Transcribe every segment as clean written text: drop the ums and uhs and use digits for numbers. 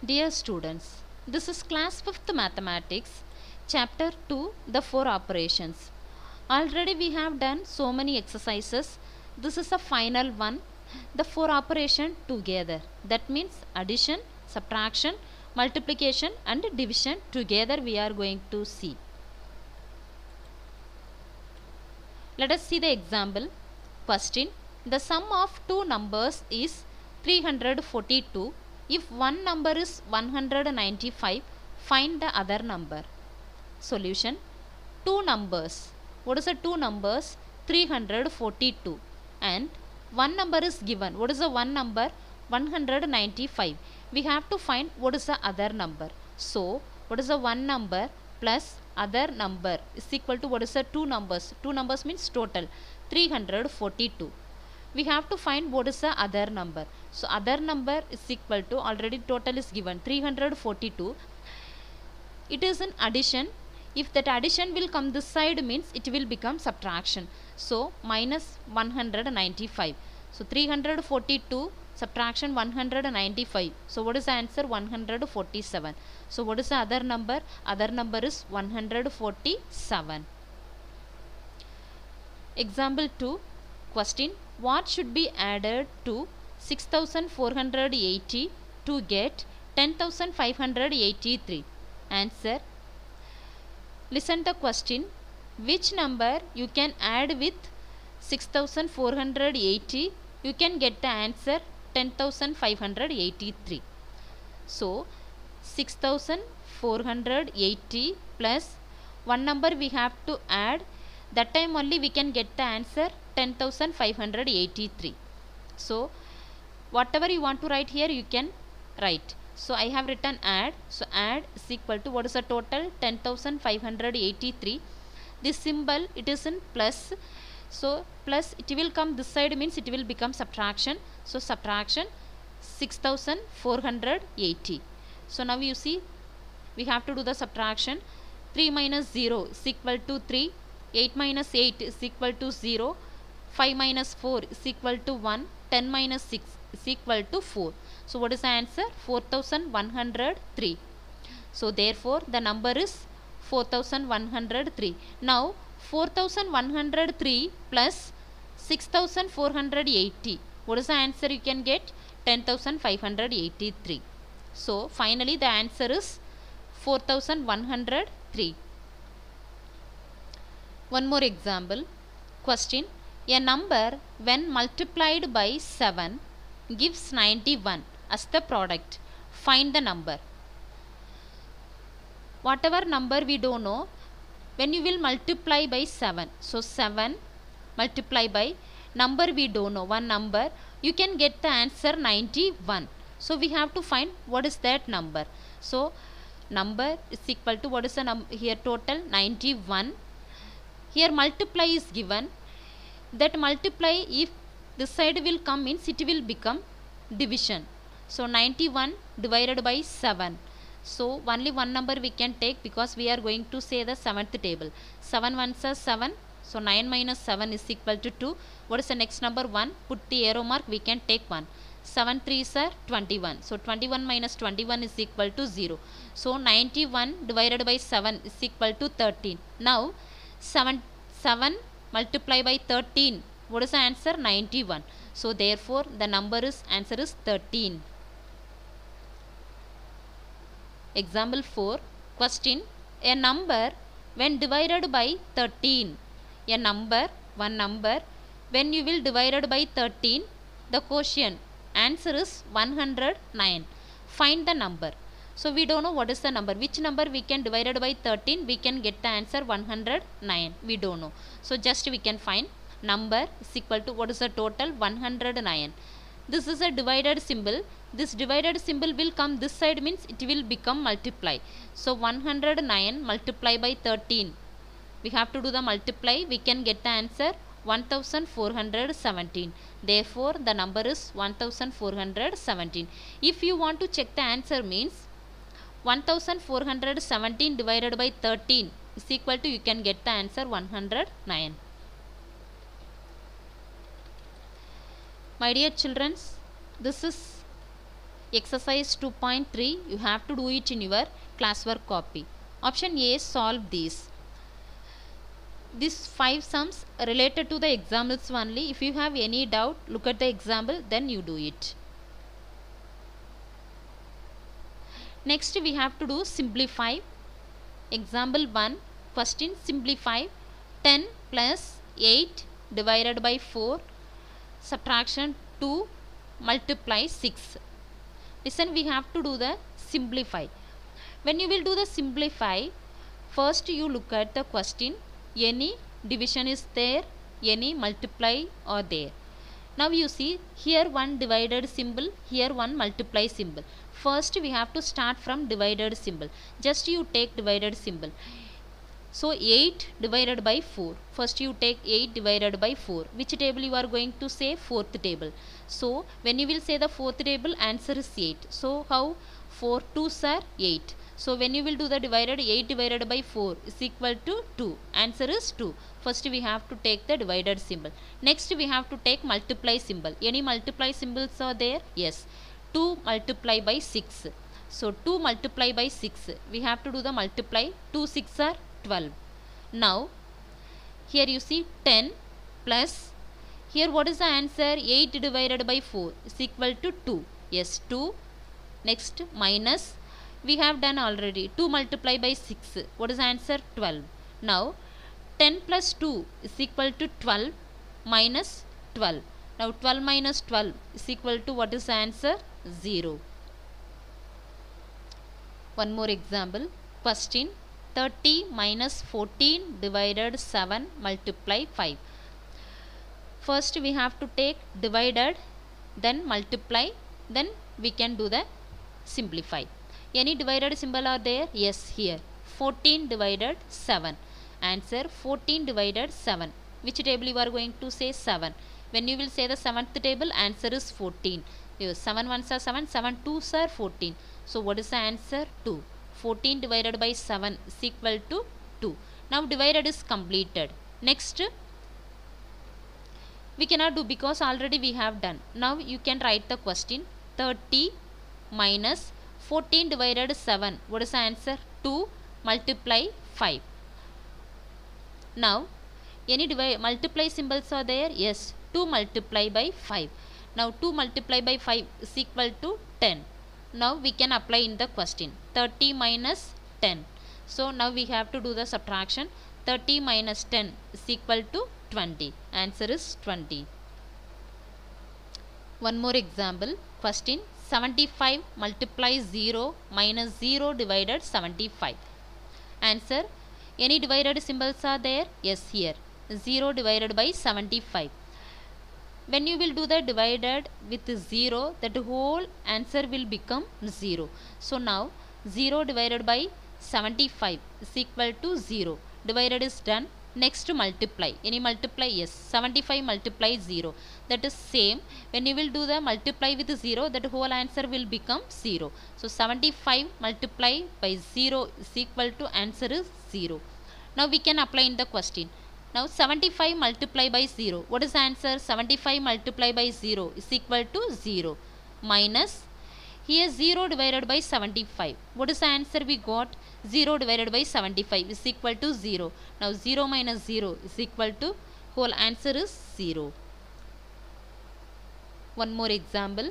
Dear students, this is class 5th mathematics, chapter 2, the 4 operations. Already we have done so many exercises. This is a final one, the 4 operation together. That means addition, subtraction, multiplication and division together we are going to see. Let us see the example. Question. The sum of two numbers is 342. If one number is 195, find the other number. Solution. Two numbers. What is the two numbers? 342. And one number is given. What is the one number? 195. We have to find what is the other number. So, what is the one number plus other number is equal to what is the two numbers? Two numbers means total 342. We have to find what is the other number. So other number is equal to, already total is given 342. It is an addition. If that addition will come this side means it will become subtraction. So minus 195. So 342 subtraction 195. So what is the answer? 147. So what is the other number? Other number is 147. Example 2. Question. What should be added to 6480 to get 10583? Answer. Listen the question. Which number you can add with 6480? You can get the answer 10583. So 6480 plus one number we have to add. That time only we can get the answer 10583. So whatever you want to write here you can write. So I have written add. So add is equal to what is the total? 10583. This symbol it is in plus. So plus it will come this side means it will become subtraction. So subtraction 6480. So now you see we have to do the subtraction. 3 minus 0 is equal to 3. 8 minus 8 is equal to 0. 5 minus 4 is equal to 1. 10 minus 6 is equal to 4. So what is the answer? 4103. So therefore the number is 4103. Now 4103 plus 6480. What is the answer you can get? 10583. So finally the answer is 4103. One more example. Question. A number when multiplied by 7 gives 91 as the product. Find the number. Whatever number we don't know, when you will multiply by 7. So 7 multiply by number we don't know, one number, you can get the answer 91. So we have to find what is that number. So number is equal to what is the number here? Total 91. Here multiply is given. That multiply, if this side will come means it will become division. So 91 divided by 7. So only one number we can take because we are going to say the 7th table. 7 ones are 7. So 9 minus 7 is equal to 2. What is the next number? 1. Put the arrow mark, we can take 1. 7 3s are 21. So 21 minus 21 is equal to 0. So 91 divided by 7 is equal to 13. Now 7 multiply by 13. What is the answer? 91. So therefore the answer is 13. Example 4. Question. A number when divided by 13. A number, one number, when you will divided by 13, the quotient answer is 109. Find the number. So we don't know what is the number. Which number we can divided by 13? We can get the answer 109. We don't know. So just we can find number is equal to what is the total? 109. This is a divided symbol. This divided symbol will come this side means it will become multiply. So 109 multiply by 13. We have to do the multiply. We can get the answer 1417. Therefore the number is 1417. If you want to check the answer means 1417 divided by 13 is equal to, you can get the answer 109. My dear children, this is Exercise 2.3, you have to do it in your classwork copy. Option A, solve these. These 5 sums related to the examples only. If you have any doubt, look at the example, then you do it. Next we have to do simplify. Example 1, question, simplify 10 plus 8 divided by 4, subtraction 2, multiply 6. Listen, we have to do the simplify. When you will do the simplify, first you look at the question, any division is there, any multiply are there. Now you see, here one divided symbol, here one multiply symbol. First we have to start from divided symbol. Just you take divided symbol. So 8 divided by 4. First you take 8 divided by 4. Which table you are going to say? Fourth table. So when you will say the fourth table, answer is 8. So how? 4 2s are 8. So when you will do the divided, 8 divided by 4 is equal to 2. Answer is 2. First we have to take the divided symbol. Next we have to take multiply symbol. Any multiply symbols are there? Yes. 2 multiply by 6. So 2 multiply by 6. We have to do the multiply. 2 6 are 12. Now here you see 10 plus, here what is the answer? 8 divided by 4 is equal to 2. Yes, 2. Next minus, we have done already, 2 multiply by 6. What is the answer? 12. Now 10 plus 2 is equal to 12 minus 12. Now 12 minus 12 is equal to, what is the answer? 0. One more example. Question, 30 minus 14 divided 7 multiply 5. First we have to take divided, then multiply, then we can do the simplify. Any divided symbol are there? Yes, here 14 divided 7. Answer 14 divided 7. Which table you are going to say? 7. When you will say the 7th table, answer is 14. 7 1s are 7, 7 2s are 14. So what is the answer? 2. 14 divided by 7 is equal to 2. Now divided is completed. Next we cannot do because already we have done. Now you can write the question, 30 minus 14 divided 7. What is the answer? 2 multiply 5. Now any multiply symbols are there? Yes, 2 multiply by 5. Now 2 multiply by 5 is equal to 10. Now we can apply in the question, 30 minus 10. So now we have to do the subtraction. 30 minus 10 is equal to 20. Answer is 20. One more example. Question, 75 multiply 0 minus 0 divided 75. Answer, any divided symbols are there? Yes, here 0 divided by 75. When you will do the divided with 0, that whole answer will become 0. So now 0 divided by 75 is equal to 0. Divided is done. Next multiply. Any multiply? Yes. 75 multiply 0. That is same. When you will do the multiply with 0, that whole answer will become 0. So 75 multiply by 0 is equal to, answer is 0. Now we can apply in the question. Now 75 multiply by 0. What is the answer? 75 multiply by 0 is equal to 0. Minus, here 0 divided by 75. What is the answer we got? 0 divided by 75 is equal to 0. Now 0 minus 0 is equal to, whole answer is 0. One more example.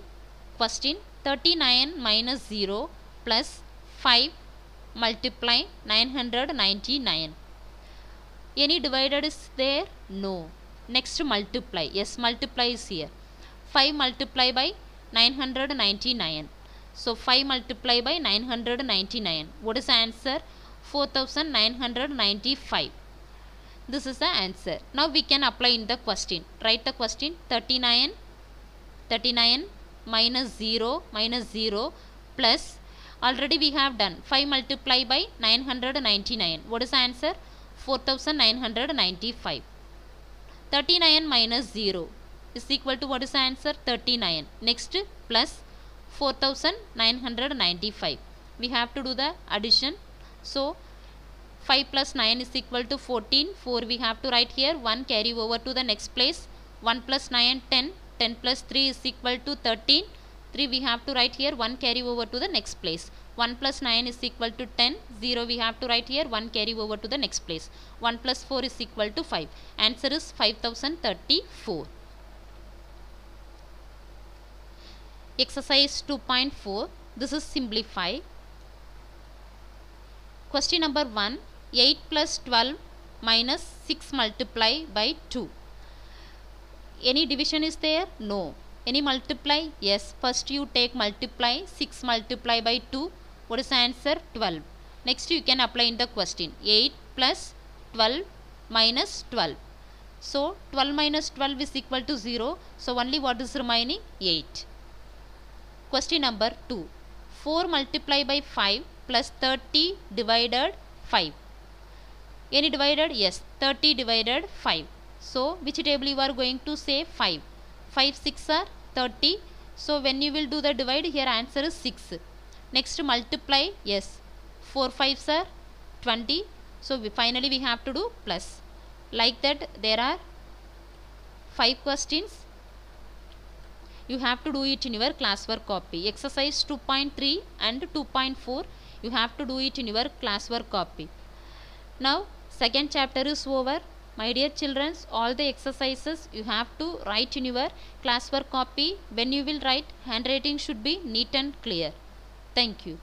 Question, 39 minus 0 plus 5 multiply 999. Any divided is there? No. Next multiply. Yes, multiply is here. 5 multiply by 999. So 5 multiply by 999. What is the answer? 4995. This is the answer. Now we can apply in the question. Write the question, 39 minus 0 plus, already we have done 5 multiply by 999. What is the answer? 4995. 39 minus 0 is equal to, what is the answer? 39. Next plus 4995. We have to do the addition. So 5 plus 9 is equal to 14. 4 we have to write here. 1 carry over to the next place. 1 plus 9 10. 10 plus 3 is equal to 13. 3 we have to write here, 1 carry over to the next place. 1 plus 9 is equal to 10. 0 we have to write here, 1 carry over to the next place. 1 plus 4 is equal to 5. Answer is 5034. Exercise 2.4. This is simplify. Question number 1. 8 plus 12 minus 6 multiply by 2. Any division is there? No. Any multiply? Yes. First you take multiply. 6 multiply by 2. What is the answer? 12. Next you can apply in the question. 8 plus 12 minus 12. So 12 minus 12 is equal to 0. So only what is remaining? 8. Question number 2. 4 multiply by 5 plus 30 divided 5. Any divided? Yes. 30 divided 5. So which table you are going to say? 5. 5 6 are 30. So when you will do the divide, here answer is 6. Next multiply. Yes. 4 5s are 20. So finally we have to do plus. Like that there are 5 questions. You have to do it in your classwork copy. Exercise 2.3 and 2.4 you have to do it in your classwork copy. Now second chapter is over. My dear children, all the exercises you have to write in your classwork copy. When you will write, handwriting should be neat and clear. Thank you.